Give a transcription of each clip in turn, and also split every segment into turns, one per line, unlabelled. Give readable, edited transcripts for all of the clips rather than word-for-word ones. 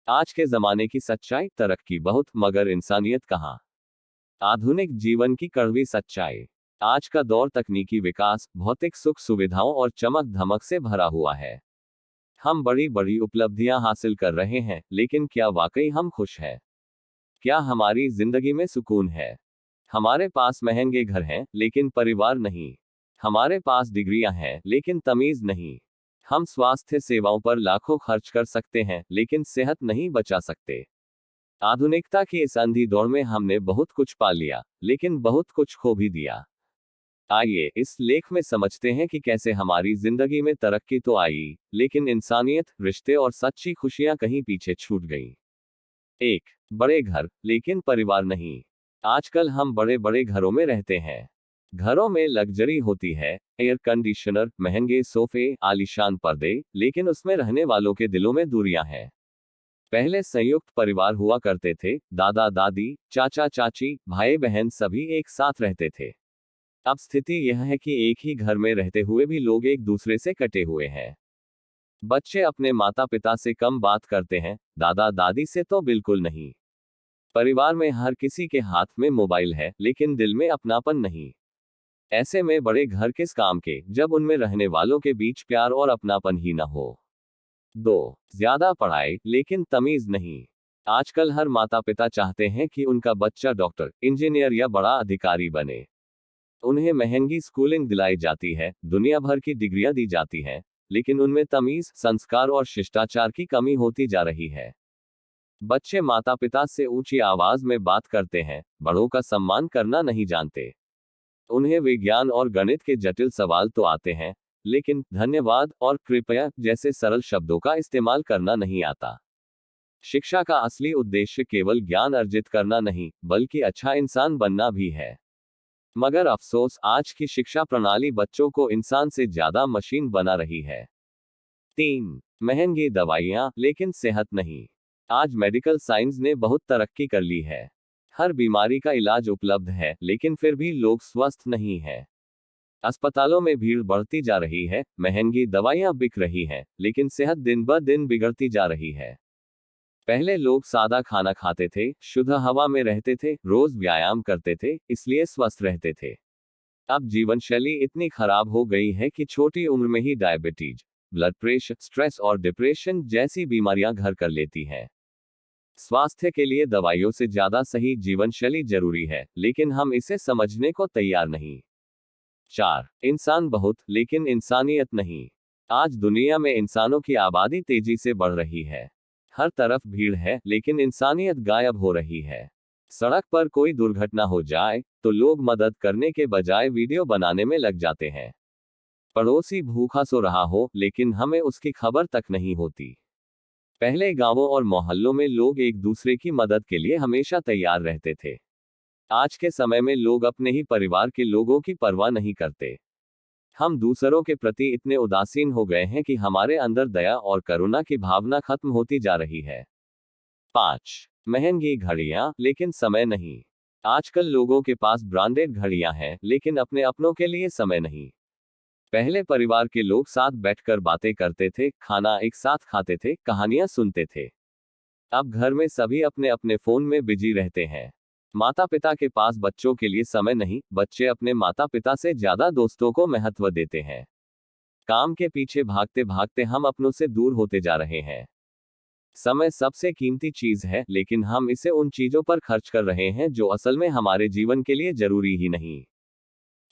आज के जमाने की सच्चाई, तरक्की बहुत मगर इंसानियत कहाँ। आधुनिक जीवन की कड़वी सच्चाई। आज का दौर तकनीकी विकास, भौतिक सुख सुविधाओं और चमक धमक से भरा हुआ है। हम बड़ी बड़ी उपलब्धियां हासिल कर रहे हैं, लेकिन क्या वाकई हम खुश हैं? क्या हमारी जिंदगी में सुकून है? हमारे पास महंगे घर हैं, लेकिन परिवार नहीं। हमारे पास डिग्रियां हैं, लेकिन तमीज नहीं। हम स्वास्थ्य सेवाओं पर लाखों खर्च कर सकते हैं, लेकिन सेहत नहीं बचा सकते। आधुनिकता की इस अंधी दौड़ में हमने बहुत कुछ पा लिया, लेकिन बहुत कुछ खो भी दिया। आइए इस लेख में समझते हैं कि कैसे हमारी जिंदगी में तरक्की तो आई, लेकिन इंसानियत, रिश्ते और सच्ची खुशियां कहीं पीछे छूट गईं। एक, बड़े घर, लेकिन परिवार नहीं। आजकल हम बड़े बड़े घरों में रहते हैं। घरों में लग्जरी होती है, एयर कंडीशनर, महंगे सोफे, आलीशान पर्दे, लेकिन उसमें रहने वालों के दिलों में दूरियां हैं। पहले संयुक्त परिवार हुआ करते थे, दादा दादी, चाचा चाची, भाई बहन सभी एक साथ रहते थे। अब स्थिति यह है कि एक ही घर में रहते हुए भी लोग एक दूसरे से कटे हुए हैं। बच्चे अपने माता पिता से कम बात करते हैं, दादा दादी से तो बिल्कुल नहीं। परिवार में हर किसी के हाथ में मोबाइल है, लेकिन दिल में अपनापन नहीं। ऐसे में बड़े घर किस काम के, जब उनमें रहने वालों के बीच प्यार और अपनापन ही न हो। 2, ज्यादा पढ़ाई, लेकिन तमीज नहीं। आजकल हर माता पिता चाहते हैं कि उनका बच्चा डॉक्टर, इंजीनियर या बड़ा अधिकारी बने। उन्हें महंगी स्कूलिंग दिलाई जाती है, दुनिया भर की डिग्रियां दी जाती हैं, लेकिन उनमें तमीज, संस्कार और शिष्टाचार की कमी होती जा रही है। बच्चे माता पिता से ऊंची आवाज में बात करते हैं, बड़ों का सम्मान करना नहीं जानते। उन्हें विज्ञान और गणित के जटिल सवाल तो आते हैं, लेकिन धन्यवाद और कृपया जैसे सरल शब्दों का इस्तेमाल करना नहीं आता। शिक्षा का असली उद्देश्य केवल ज्ञान अर्जित करना नहीं, बल्कि अच्छा इंसान बनना भी है। मगर अफसोस, आज की शिक्षा प्रणाली बच्चों को इंसान से ज्यादा मशीन बना रही है। 3, महंगी दवाइयां, लेकिन सेहत नहीं। आज मेडिकल साइंस ने बहुत तरक्की कर ली है। हर बीमारी का इलाज उपलब्ध है, लेकिन फिर भी लोग स्वस्थ नहीं हैं। अस्पतालों में भीड़ बढ़ती जा रही है, महंगी दवाइयां बिक रही हैं, लेकिन सेहत दिन ब दिन बिगड़ती जा रही है। पहले लोग सादा खाना खाते थे, शुद्ध हवा में रहते थे, रोज व्यायाम करते थे, इसलिए स्वस्थ रहते थे। अब जीवन शैली इतनी खराब हो गई है कि छोटी उम्र में ही डायबिटीज, ब्लड प्रेशर, स्ट्रेस और डिप्रेशन जैसी बीमारियां घर कर लेती हैं। स्वास्थ्य के लिए दवाइयों से ज्यादा सही जीवन शैली जरूरी है, लेकिन हम इसे समझने को तैयार नहीं। 4, इंसान बहुत, लेकिन इंसानियत नहीं। आज दुनिया में इंसानों की आबादी तेजी से बढ़ रही है। हर तरफ भीड़ है, लेकिन इंसानियत गायब हो रही है। सड़क पर कोई दुर्घटना हो जाए, तो लोग मदद करने के बजाय वीडियो बनाने में लग जाते हैं। पड़ोसी भूखा सो रहा हो, लेकिन हमें उसकी खबर तक नहीं होती। पहले गांवों और मोहल्लों में लोग एक दूसरे की मदद के लिए हमेशा तैयार रहते थे। आज के समय में लोग अपने ही परिवार के लोगों की परवाह नहीं करते। हम दूसरों के प्रति इतने उदासीन हो गए हैं कि हमारे अंदर दया और करुणा की भावना खत्म होती जा रही है। 5, महंगी घड़ियां, लेकिन समय नहीं। आजकल लोगों के पास ब्रांडेड घड़ियां हैं, लेकिन अपने अपनों के लिए समय नहीं। पहले परिवार के लोग साथ बैठकर बातें करते थे, खाना एक साथ खाते थे, कहानियां सुनते थे। अब घर में सभी अपने अपने फोन में बिजी रहते हैं। माता पिता के पास बच्चों के लिए समय नहीं, बच्चे अपने माता पिता से ज्यादा दोस्तों को महत्व देते हैं। काम के पीछे भागते भागते हम अपनों से दूर होते जा रहे हैं। समय सबसे कीमती चीज है, लेकिन हम इसे उन चीजों पर खर्च कर रहे हैं जो असल में हमारे जीवन के लिए जरूरी ही नहीं।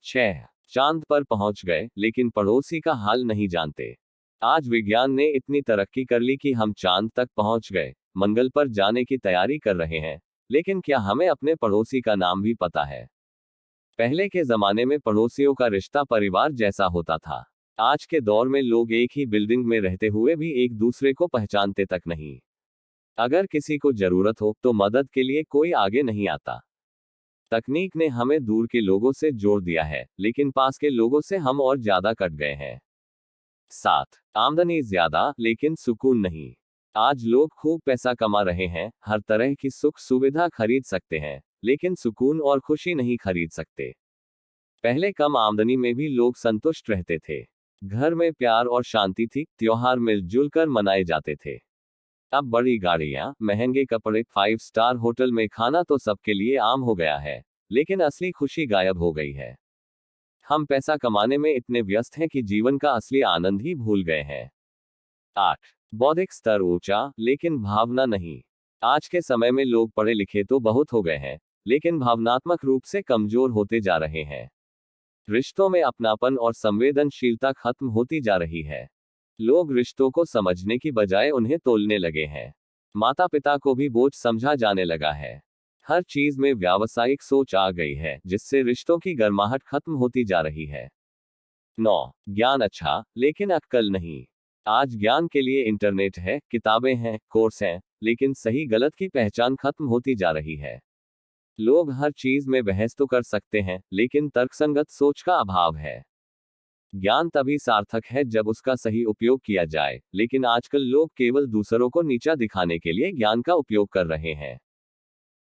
6, चांद पर पहुंच गए, लेकिन पड़ोसी का हाल नहीं जानते। आज विज्ञान ने इतनी तरक्की कर ली कि हम चांद तक पहुंच गए, मंगल पर जाने की तैयारी कर रहे हैं, लेकिन क्या हमें अपने पड़ोसी का नाम भी पता है? पहले के जमाने में पड़ोसियों का रिश्ता परिवार जैसा होता था। आज के दौर में लोग एक ही बिल्डिंग में रहते हुए भी एक दूसरे को पहचानते तक नहीं। अगर किसी को जरूरत हो, तो मदद के लिए कोई आगे नहीं आता। तकनीक ने हमें दूर के लोगों से जोड़ दिया है, लेकिन पास के लोगों से हम और ज्यादा कट गए हैं। 7, आमदनी ज्यादा, लेकिन सुकून नहीं। आज लोग खूब पैसा कमा रहे हैं, हर तरह की सुख सुविधा खरीद सकते हैं, लेकिन सुकून और खुशी नहीं खरीद सकते। पहले कम आमदनी में भी लोग संतुष्ट रहते थे। घर में प्यार और शांति थी, त्योहार मिलजुल कर मनाए जाते थे। अब बड़ी गाड़ियां, महंगे कपड़े, 5 स्टार होटल में खाना तो सबके लिए आम हो गया है, लेकिन असली खुशी गायब हो गई है। हम पैसा कमाने में इतने व्यस्त हैं कि जीवन का असली आनंद ही भूल गए हैं। 8. बौद्धिक स्तर ऊंचा, लेकिन भावना नहीं। आज के समय में लोग पढ़े लिखे तो बहुत हो गए हैं, लेकिन भावनात्मक रूप से कमजोर होते जा रहे हैं। रिश्तों में अपनापन और संवेदनशीलता खत्म होती जा रही है। लोग रिश्तों को समझने की बजाय उन्हें तोलने लगे हैं। माता पिता को भी बोझ समझा जाने लगा है। हर चीज में व्यावसायिक सोच आ गई है, जिससे रिश्तों की गर्माहट खत्म होती जा रही है। 9. ज्ञान अच्छा, लेकिन अक्ल नहीं। आज ज्ञान के लिए इंटरनेट है, किताबें हैं, कोर्स हैं, लेकिन सही गलत की पहचान खत्म होती जा रही है। लोग हर चीज में बहस तो कर सकते हैं, लेकिन तर्कसंगत सोच का अभाव है। ज्ञान तभी सार्थक है जब उसका सही उपयोग किया जाए, लेकिन आजकल लोग केवल दूसरों को नीचा दिखाने के लिए ज्ञान का उपयोग कर रहे हैं।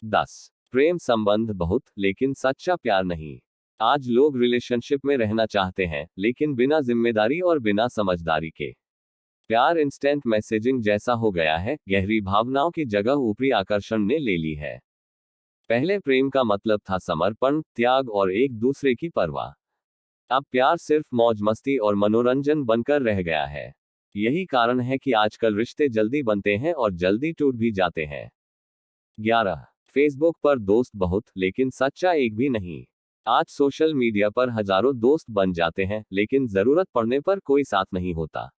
10. प्रेम संबंध बहुत, लेकिन सच्चा प्यार नहीं। आज लोग रिलेशनशिप में रहना चाहते हैं, लेकिन बिना जिम्मेदारी और बिना समझदारी के। प्यार इंस्टेंट मैसेजिंग जैसा हो गया है, गहरी भावनाओं की जगह ऊपरी आकर्षण ने ले ली है। पहले प्रेम का मतलब था समर्पण, त्याग और एक दूसरे की परवाह। अब प्यार सिर्फ मौज मस्ती और मनोरंजन बनकर रह गया है। यही कारण है कि आजकल रिश्ते जल्दी बनते हैं और जल्दी टूट भी जाते हैं। 11. फेसबुक पर दोस्त बहुत, लेकिन सच्चा एक भी नहीं। आज सोशल मीडिया पर हजारों दोस्त बन जाते हैं, लेकिन जरूरत पड़ने पर कोई साथ नहीं होता।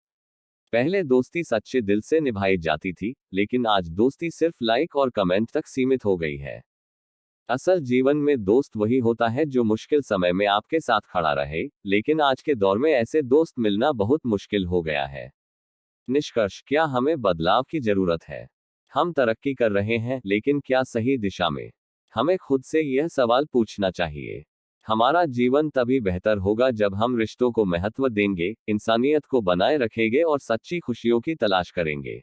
पहले दोस्ती सच्चे दिल से निभाई जाती थी, लेकिन आज दोस्ती सिर्फ लाइक और कमेंट तक सीमित हो गई है। असल जीवन में दोस्त वही होता है जो मुश्किल समय में आपके साथ खड़ा रहे, लेकिन आज के दौर में ऐसे दोस्त मिलना बहुत मुश्किल हो गया है। निष्कर्ष, क्या हमें बदलाव की जरूरत है? हम तरक्की कर रहे हैं, लेकिन क्या सही दिशा में? हमें खुद से यह सवाल पूछना चाहिए। हमारा जीवन तभी बेहतर होगा जब हम रिश्तों को महत्व देंगे, इंसानियत को बनाए रखेंगे और सच्ची खुशियों की तलाश करेंगे।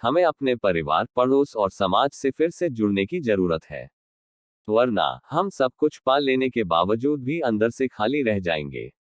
हमें अपने परिवार, पड़ोस और समाज से फिर से जुड़ने की जरूरत है, वरना हम सब कुछ पा लेने के बावजूद भी अंदर से खाली रह जाएंगे।